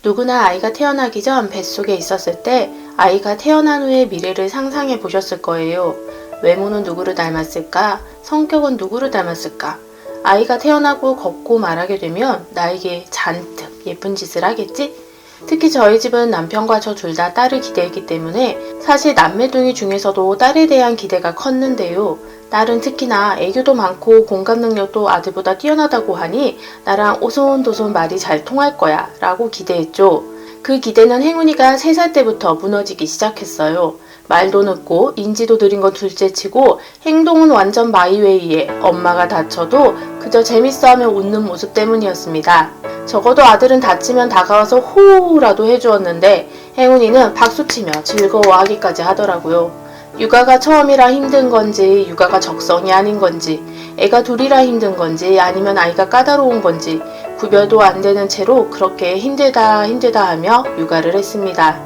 누구나 아이가 태어나기 전 뱃속에 있었을 때 아이가 태어난 후의 미래를 상상해 보셨을 거예요. 외모는 누구를 닮았을까? 성격은 누구를 닮았을까? 아이가 태어나고 걷고 말하게 되면 나에게 잔뜩 예쁜 짓을 하겠지? 특히 저희 집은 남편과 저 둘 다 딸을 기대했기 때문에 사실 남매둥이 중에서도 딸에 대한 기대가 컸는데요. 딸은 특히나 애교도 많고 공감 능력도 아들보다 뛰어나다고 하니 나랑 오손도손 말이 잘 통할 거야 라고 기대했죠. 그 기대는 행운이가 3살 때부터 무너지기 시작했어요. 말도 늦고 인지도 느린 건 둘째치고 행동은 완전 마이웨이에 엄마가 다쳐도 그저 재밌어하며 웃는 모습 때문이었습니다. 적어도 아들은 다치면 다가와서 호호라도 해주었는데 행운이는 박수치며 즐거워하기까지 하더라고요. 육아가 처음이라 힘든 건지 육아가 적성이 아닌 건지 애가 둘이라 힘든 건지 아니면 아이가 까다로운 건지 구별도 안 되는 채로 그렇게 힘들다 하며 육아를 했습니다.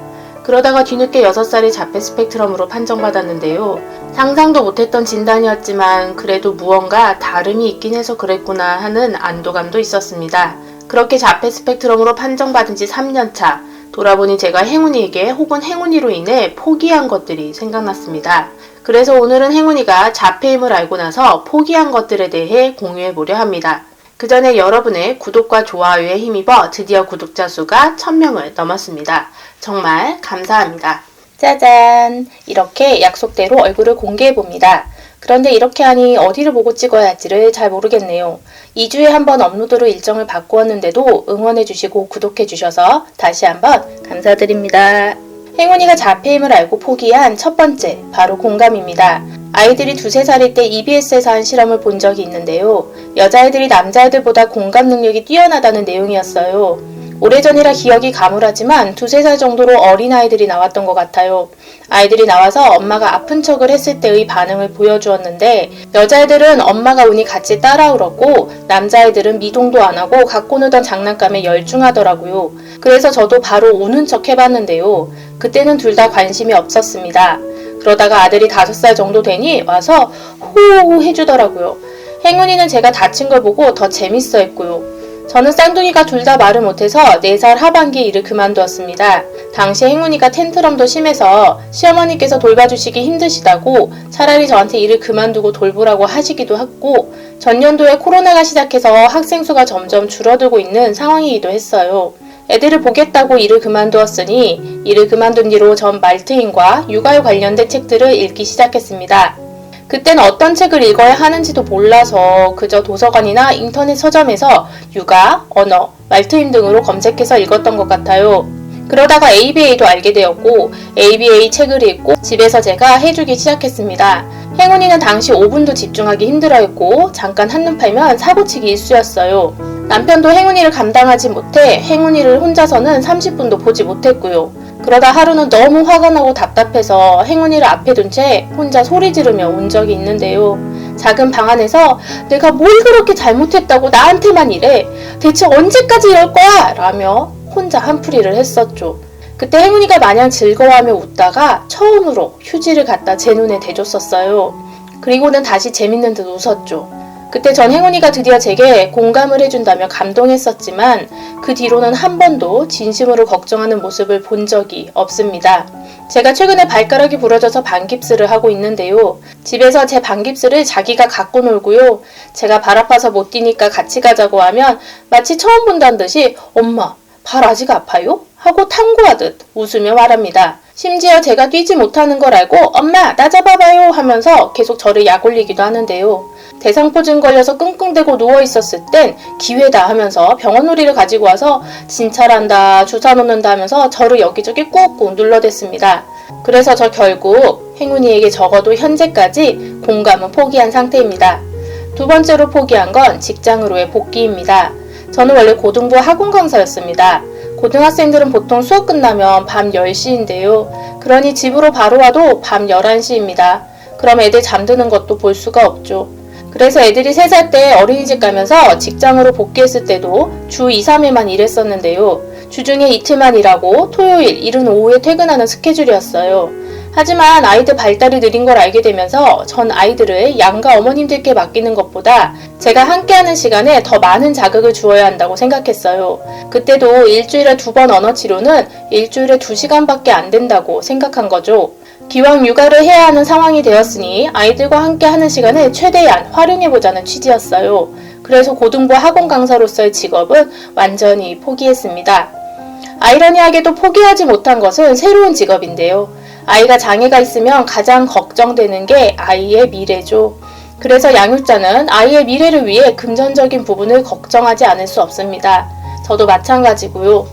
그러다가 뒤늦게 6살에 자폐 스펙트럼으로 판정받았는데요. 상상도 못했던 진단이었지만 그래도 무언가 다름이 있긴 해서 그랬구나 하는 안도감도 있었습니다. 그렇게 자폐 스펙트럼으로 판정받은 지 3년차 돌아보니 제가 행운이에게 혹은 행운이로 인해 포기한 것들이 생각났습니다. 그래서 오늘은 행운이가 자폐임을 알고 나서 포기한 것들에 대해 공유해 보려 합니다. 그 전에 여러분의 구독과 좋아요에 힘입어 드디어 구독자 수가 1000명을 넘었습니다. 정말 감사합니다. 짜잔! 이렇게 약속대로 얼굴을 공개해 봅니다. 그런데 이렇게 하니 어디를 보고 찍어야 할지를 잘 모르겠네요. 2주에 한 번 업로드로 일정을 바꾸었는데도 응원해주시고 구독해주셔서 다시 한번 감사드립니다. 행운이가 자폐임을 알고 포기한 첫 번째, 바로 공감입니다. 아이들이 2~3살일 때 EBS에서 한 실험을 본 적이 있는데요. 여자아이들이 남자아이들보다 공감 능력이 뛰어나다는 내용이었어요. 오래전이라 기억이 가물하지만 2~3살 정도로 어린아이들이 나왔던 것 같아요. 아이들이 나와서 엄마가 아픈 척을 했을 때의 반응을 보여주었는데 여자애들은 엄마가 우니 같이 따라 울었고 남자애들은 미동도 안 하고 갖고 놀던 장난감에 열중하더라고요. 그래서 저도 바로 우는 척 해봤는데요. 그때는 둘 다 관심이 없었습니다. 그러다가 아들이 5살 정도 되니 와서 호호 해주더라고요. 행운이는 제가 다친 걸 보고 더 재밌어 했고요. 저는 쌍둥이가 둘 다 말을 못해서 4살 하반기에 일을 그만두었습니다. 당시 행운이가 텐트럼도 심해서 시어머니께서 돌봐주시기 힘드시다고 차라리 저한테 일을 그만두고 돌보라고 하시기도 했고 전년도에 코로나가 시작해서 학생 수가 점점 줄어들고 있는 상황이기도 했어요. 애들을 보겠다고 일을 그만두었으니 일을 그만둔 뒤로 전 말트임과 육아에 관련된 책들을 읽기 시작했습니다. 그땐 어떤 책을 읽어야 하는지도 몰라서 그저 도서관이나 인터넷 서점에서 육아, 언어, 말트임 등으로 검색해서 읽었던 것 같아요. 그러다가 ABA도 알게 되었고 ABA 책을 읽고 집에서 제가 해주기 시작했습니다. 행운이는 당시 5분도 집중하기 힘들어했고 잠깐 한눈 팔면 사고치기 일쑤였어요. 남편도 행운이를 감당하지 못해 행운이를 혼자서는 30분도 보지 못했고요. 그러다 하루는 너무 화가 나고 답답해서 행운이를 앞에 둔 채 혼자 소리 지르며 운 적이 있는데요. 작은 방 안에서 내가 뭘 그렇게 잘못했다고 나한테만 이래? 대체 언제까지 이럴 거야? 라며 혼자 한풀이를 했었죠. 그때 행운이가 마냥 즐거워하며 웃다가 처음으로 휴지를 갖다 제 눈에 대줬었어요. 그리고는 다시 재밌는 듯 웃었죠. 그때 전 행운이가 드디어 제게 공감을 해준다며 감동했었지만 그 뒤로는 한 번도 진심으로 걱정하는 모습을 본 적이 없습니다. 제가 최근에 발가락이 부러져서 반깁스를 하고 있는데요. 집에서 제 반깁스를 자기가 갖고 놀고요. 제가 발 아파서 못 뛰니까 같이 가자고 하면 마치 처음 본다는 듯이 엄마, 발 아직 아파요? 하고 탐구하듯 웃으며 말합니다. 심지어 제가 뛰지 못하는 걸 알고 엄마 나 잡아봐요 하면서 계속 저를 약올리기도 하는데요. 대상포진 걸려서 끙끙대고 누워있었을 땐 기회다 하면서 병원놀이를 가지고 와서 진찰한다 주사 놓는다 하면서 저를 여기저기 꾹꾹 눌러댔습니다. 그래서 저 결국 행운이에게 적어도 현재까지 공감은 포기한 상태입니다. 두 번째로 포기한 건 직장으로의 복귀입니다. 저는 원래 고등부 학원 강사였습니다. 고등학생들은 보통 수업 끝나면 밤 10시인데요. 그러니 집으로 바로 와도 밤 11시입니다. 그럼 애들 잠드는 것도 볼 수가 없죠. 그래서 애들이 3살 때 어린이집 가면서 직장으로 복귀했을 때도 주 2~3회만 일했었는데요. 주중에 이틀만 일하고 토요일, 이른 오후에 퇴근하는 스케줄이었어요. 하지만 아이들 발달이 느린 걸 알게 되면서 전 아이들을 양가 어머님들께 맡기는 것보다 제가 함께하는 시간에 더 많은 자극을 주어야 한다고 생각했어요. 그때도 일주일에 2번 언어 치료는 일주일에 2시간밖에 안 된다고 생각한 거죠. 기왕 육아를 해야 하는 상황이 되었으니 아이들과 함께하는 시간을 최대한 활용해보자는 취지였어요. 그래서 고등부 학원 강사로서의 직업은 완전히 포기했습니다. 아이러니하게도 포기하지 못한 것은 새로운 직업인데요. 아이가 장애가 있으면 가장 걱정되는 게 아이의 미래죠. 그래서 양육자는 아이의 미래를 위해 금전적인 부분을 걱정하지 않을 수 없습니다. 저도 마찬가지고요.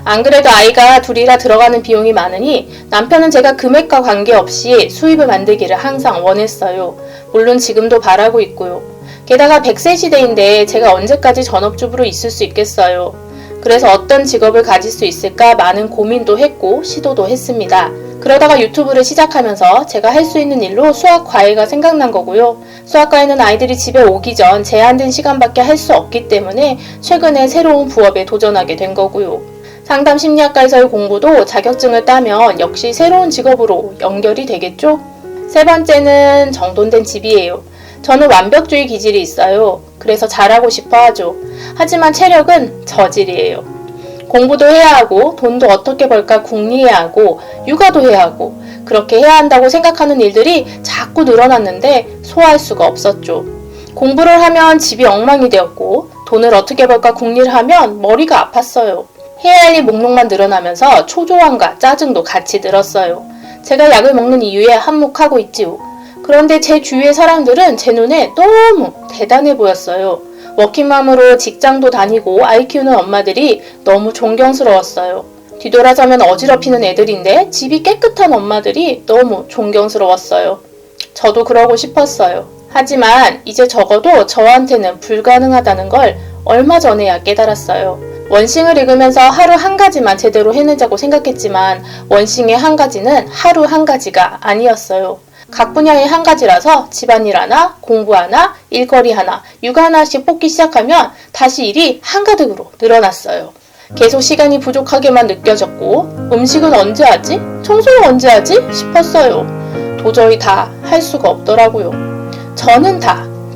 안 그래도 아이가 둘이라 들어가는 비용이 많으니 남편은 제가 금액과 관계없이 수입을 만들기를 항상 원했어요. 물론 지금도 바라고 있고요. 게다가 100세 시대인데 제가 언제까지 전업주부로 있을 수 있겠어요. 그래서 어떤 직업을 가질 수 있을까 많은 고민도 했고 시도도 했습니다. 그러다가 유튜브를 시작하면서 제가 할 수 있는 일로 수학 과외가 생각난 거고요. 수학 과외는 아이들이 집에 오기 전 제한된 시간밖에 할 수 없기 때문에 최근에 새로운 부업에 도전하게 된 거고요. 상담 심리학과에서의 공부도 자격증을 따면 역시 새로운 직업으로 연결이 되겠죠? 세 번째는 정돈된 집이에요. 저는 완벽주의 기질이 있어요. 그래서 잘하고 싶어 하죠. 하지만 체력은 저질이에요. 공부도 해야 하고 돈도 어떻게 벌까 궁리해야 하고 육아도 해야 하고 그렇게 해야 한다고 생각하는 일들이 자꾸 늘어났는데 소화할 수가 없었죠. 공부를 하면 집이 엉망이 되었고 돈을 어떻게 벌까 궁리를 하면 머리가 아팠어요. 해야 할 일 목록만 늘어나면서 초조함과 짜증도 같이 늘었어요. 제가 약을 먹는 이유에 한몫하고 있지요. 그런데 제 주위의 사람들은 제 눈에 너무 대단해 보였어요. 워킹맘으로 직장도 다니고 아이 키우는 엄마들이 너무 존경스러웠어요. 뒤돌아서면 어지럽히는 애들인데 집이 깨끗한 엄마들이 너무 존경스러웠어요. 저도 그러고 싶었어요. 하지만 이제 적어도 저한테는 불가능하다는 걸 얼마 전에야 깨달았어요. 원싱을 읽으면서 하루 한 가지만 제대로 해내자고 생각했지만 원싱의 한 가지는 하루 한 가지가 아니었어요. 각 분야의 한 가지라서 집안일 하나, 공부 하나, 일거리 하나, 육아 하나씩 뽑기 시작하면 다시 일이 한가득으로 늘어났어요. 계속 시간이 부족하게만 느껴졌고 음식은 언제 하지? 청소는 언제 하지? 싶었어요. 도저히 다 할 수가 없더라고요.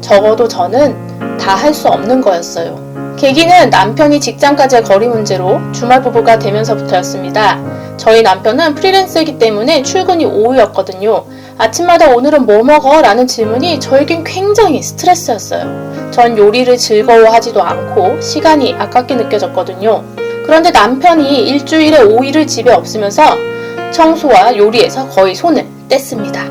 적어도 저는 다 할 수 없는 거였어요. 계기는 남편이 직장까지의 거리 문제로 주말 부부가 되면서부터였습니다. 저희 남편은 프리랜서이기 때문에 출근이 오후였거든요. 아침마다 오늘은 뭐 먹어? 라는 질문이 저에겐 굉장히 스트레스였어요. 전 요리를 즐거워하지도 않고 시간이 아깝게 느껴졌거든요. 그런데 남편이 일주일에 5일을 집에 없으면서 청소와 요리에서 거의 손을 뗐습니다.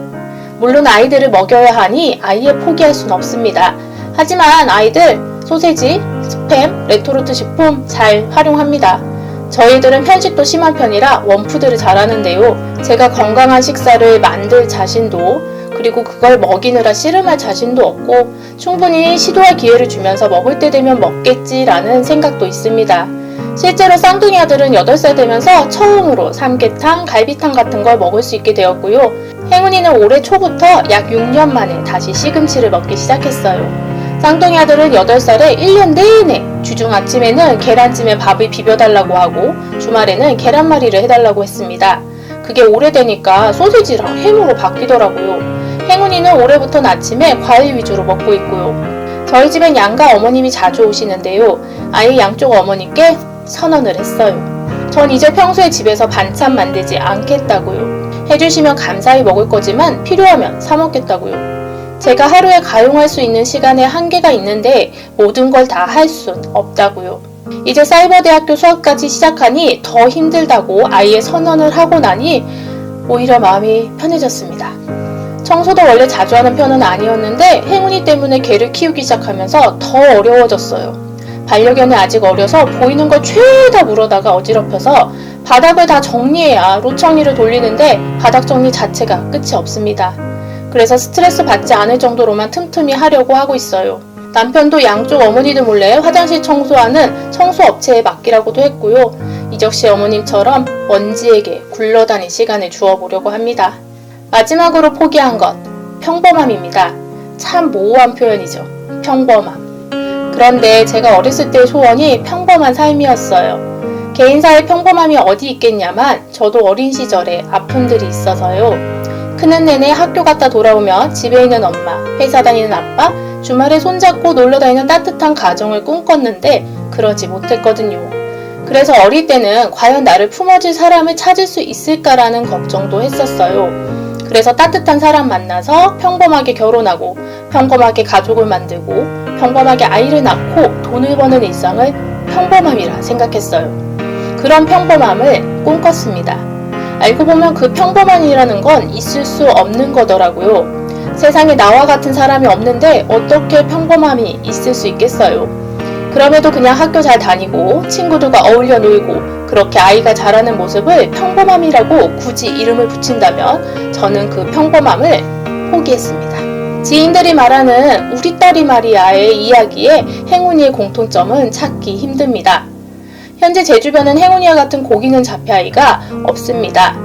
물론 아이들을 먹여야 하니 아예 포기할 순 없습니다. 하지만 아이들 소세지, 스팸, 레토르트 식품 잘 활용합니다. 저희들은 편식도 심한 편이라 원푸드를 잘하는데요. 제가 건강한 식사를 만들 자신도 그리고 그걸 먹이느라 씨름할 자신도 없고 충분히 시도할 기회를 주면서 먹을 때 되면 먹겠지라는 생각도 있습니다. 실제로 쌍둥이 아들은 8살 되면서 처음으로 삼계탕, 갈비탕 같은 걸 먹을 수 있게 되었고요. 행운이는 올해 초부터 약 6년 만에 다시 시금치를 먹기 시작했어요. 쌍둥이 아들은 8살에 1년 내내 주중 아침에는 계란찜에 밥을 비벼달라고 하고 주말에는 계란말이를 해달라고 했습니다. 그게 오래되니까 소시지랑 햄으로 바뀌더라고요. 행운이는 올해부터는 아침에 과일 위주로 먹고 있고요. 저희 집엔 양가 어머님이 자주 오시는데요. 아이 양쪽 어머니께 선언을 했어요. 전 이제 평소에 집에서 반찬 만들지 않겠다고요. 해주시면 감사히 먹을 거지만 필요하면 사 먹겠다고요. 제가 하루에 가용할 수 있는 시간에 한계가 있는데 모든 걸 다 할 순 없다고요. 이제 사이버대학교 수업까지 시작하니 더 힘들다고 아이의 선언을 하고 나니 오히려 마음이 편해졌습니다. 청소도 원래 자주 하는 편은 아니었는데 행운이 때문에 개를 키우기 시작하면서 더 어려워졌어요. 반려견이 아직 어려서 보이는 걸 죄다 물어다가 어지럽혀서 바닥을 다 정리해야 로청리를 돌리는데 바닥 정리 자체가 끝이 없습니다. 그래서 스트레스 받지 않을 정도로만 틈틈이 하려고 하고 있어요. 남편도 양쪽 어머니들 몰래 화장실 청소하는 청소업체에 맡기라고도 했고요. 이적씨 어머님처럼 먼지에게 굴러다닐 시간을 주어보려고 합니다. 마지막으로 포기한 것, 평범함입니다. 참 모호한 표현이죠. 평범함. 그런데 제가 어렸을 때의 소원이 평범한 삶이었어요. 개인사의 평범함이 어디 있겠냐만 저도 어린 시절에 아픔들이 있어서요. 크는 내내 학교 갔다 돌아오면 집에 있는 엄마, 회사 다니는 아빠, 주말에 손잡고 놀러 다니는 따뜻한 가정을 꿈꿨는데 그러지 못했거든요. 그래서 어릴 때는 과연 나를 품어줄 사람을 찾을 수 있을까라는 걱정도 했었어요. 그래서 따뜻한 사람 만나서 평범하게 결혼하고 평범하게 가족을 만들고 평범하게 아이를 낳고 돈을 버는 일상을 평범함이라 생각했어요. 그런 평범함을 꿈꿨습니다. 알고 보면 그 평범함이라는 건 있을 수 없는 거더라고요. 세상에 나와 같은 사람이 없는데 어떻게 평범함이 있을 수 있겠어요? 그럼에도 그냥 학교 잘 다니고 친구들과 어울려 놀고 그렇게 아이가 자라는 모습을 평범함이라고 굳이 이름을 붙인다면 저는 그 평범함을 포기했습니다. 지인들이 말하는 우리 딸이 말이야의 이야기에 행운이의 공통점은 찾기 힘듭니다. 현재 제 주변은 행운이와 같은 고 기는 자폐아이가 없습니다.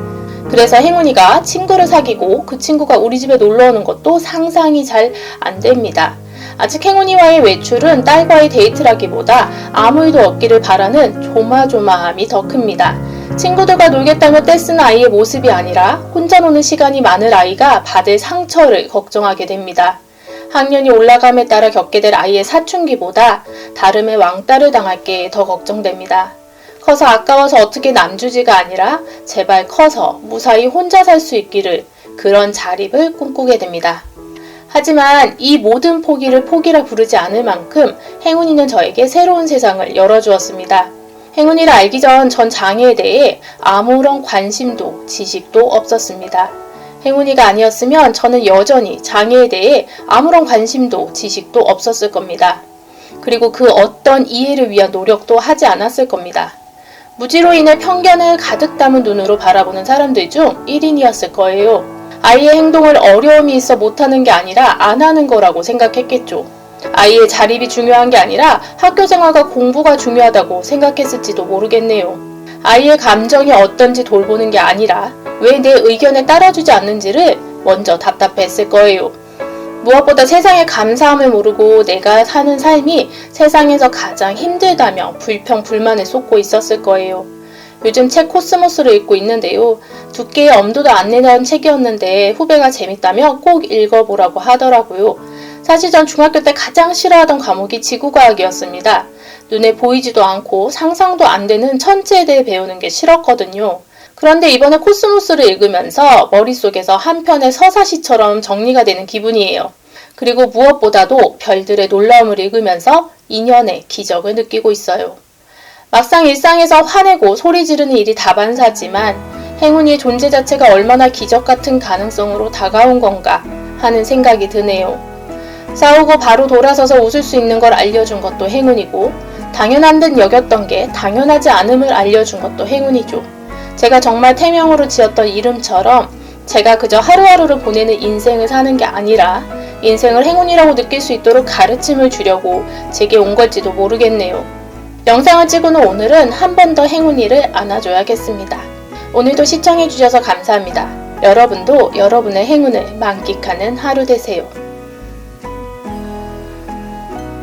그래서 행운이가 친구를 사귀고 그 친구가 우리 집에 놀러오는 것도 상상이 잘 안 됩니다. 아직 행운이와의 외출은 딸과의 데이트라기보다 아무 일도 없기를 바라는 조마조마함이 더 큽니다. 친구들과 놀겠다며 떼쓰는 아이의 모습이 아니라 혼자 노는 시간이 많을 아이가 받을 상처를 걱정하게 됩니다. 학년이 올라감에 따라 겪게 될 아이의 사춘기보다 다름의 왕따를 당할 게 더 걱정됩니다. 커서 아까워서 어떻게 남주지가 아니라 제발 커서 무사히 혼자 살 수 있기를 그런 자립을 꿈꾸게 됩니다. 하지만 이 모든 포기를 포기라 부르지 않을 만큼 행운이는 저에게 새로운 세상을 열어주었습니다. 행운이를 알기 전 장애에 대해 아무런 관심도 지식도 없었습니다. 행운이가 아니었으면 저는 여전히 장애에 대해 아무런 관심도 지식도 없었을 겁니다. 그리고 그 어떤 이해를 위한 노력도 하지 않았을 겁니다. 무지로 인해 편견을 가득 담은 눈으로 바라보는 사람들 중 1인이었을 거예요. 아이의 행동을 어려움이 있어 못하는 게 아니라 안 하는 거라고 생각했겠죠. 아이의 자립이 중요한 게 아니라 학교 생활과 공부가 중요하다고 생각했을지도 모르겠네요. 아이의 감정이 어떤지 돌보는 게 아니라 왜 내 의견에 따라주지 않는지를 먼저 답답했을 거예요. 무엇보다 세상에 감사함을 모르고 내가 사는 삶이 세상에서 가장 힘들다며 불평, 불만을 쏟고 있었을 거예요. 요즘 책 코스모스를 읽고 있는데요. 두께의 엄두도 안 내는 책이었는데 후배가 재밌다며 꼭 읽어보라고 하더라고요. 사실 전 중학교 때 가장 싫어하던 과목이 지구과학이었습니다. 눈에 보이지도 않고 상상도 안 되는 천체에 대해 배우는 게 싫었거든요. 그런데 이번에 코스모스를 읽으면서 머릿속에서 한 편의 서사시처럼 정리가 되는 기분이에요. 그리고 무엇보다도 별들의 놀라움을 읽으면서 인연의 기적을 느끼고 있어요. 막상 일상에서 화내고 소리 지르는 일이 다반사지만 행운이의 존재 자체가 얼마나 기적 같은 가능성으로 다가온 건가 하는 생각이 드네요. 싸우고 바로 돌아서서 웃을 수 있는 걸 알려준 것도 행운이고 당연한 듯 여겼던 게 당연하지 않음을 알려준 것도 행운이죠. 제가 정말 태명으로 지었던 이름처럼 제가 그저 하루하루를 보내는 인생을 사는 게 아니라 인생을 행운이라고 느낄 수 있도록 가르침을 주려고 제게 온 걸지도 모르겠네요. 영상을 찍은 후 오늘은 한 번 더 행운이를 안아줘야겠습니다. 오늘도 시청해주셔서 감사합니다. 여러분도 여러분의 행운을 만끽하는 하루 되세요.